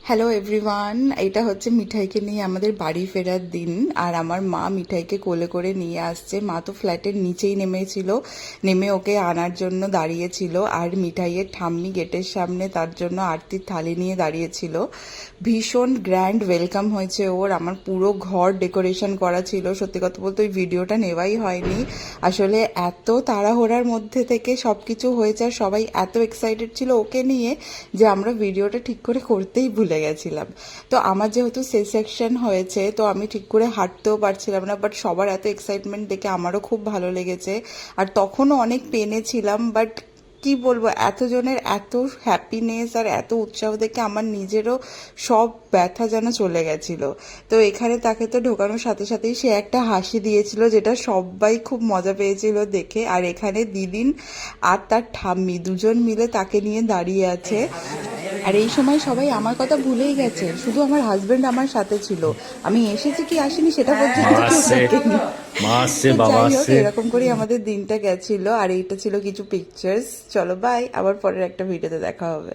Hello everyone, এটা হচ্ছে মিঠাইকে নিয়ে আমাদের বাড়ি ফেরার দিন। আর আমার মা মিঠাইকে কোলে করে নিয়ে আসছে। মা তো ফ্ল্যাটের নিচেই নেমেছিল, নেমে ওকে আনার জন্য দাঁড়িয়েছিল। আর মিঠাইয়ের ঠাম্মি গেটের সামনে তার জন্য আরতির থালি নিয়ে দাঁড়িয়েছিল। ভীষণ গ্র্যান্ড ওয়েলকাম হয়েছে ওর। আমার পুরো ঘর ডেকোরেশন করা ছিল। সত্যি কথা বলতে ওই ভিডিওটা নেওয়াই হয়নি। আসলে এত তাড়াহুড়ার মধ্যে থেকে সব কিছু হয়েছে আর সবাই এত এক্সাইটেড ছিল ওকে নিয়ে যে আমরা ভিডিওটা ঠিক করে করতেই ভুলে গেছিলাম। তো আমার যেহেতু সে সেকশন হয়েছে, তো আমি ঠিক করে হাঁটতেও পারছিলাম না, বাট সবার এত এক্সাইটমেন্ট দেখে আমারও খুব ভালো লেগেছে। আর তখনও অনেক পেনে ছিলাম, বাট কি বলবো, এতজনের এত হ্যাপিনেস আর এত উৎসাহ দেখে আমার নিজেরও সব ব্যথা যেন চলে গেছিল। তো এখানে তাকে তো ঢোকানোর সাথে সাথেই সে একটা হাসি দিয়েছিল, যেটা সবাই খুব মজা পেয়েছিল দেখে। আর এখানে দিদিন আর তার ঠাম্মি দুজন মিলে তাকে নিয়ে দাঁড়িয়ে আছে। আর এই সময় সবাই আমার কথা ভুলেই গেছে, শুধু আমার হাজবেন্ড আমার সাথে ছিল। আমি এসেছি কি আসিনি সেটা পর্যন্ত মা কেউ আসছে, দেখেনি। মা আসছে, তো বাবা যাই হোক, আসছে। এরকম করেই আমাদের দিনটা গেছিল। আর এইটা ছিল কিছু পিকচার্স। চলো বাই, আবার পরের একটা ভিডিওতে দেখা হবে।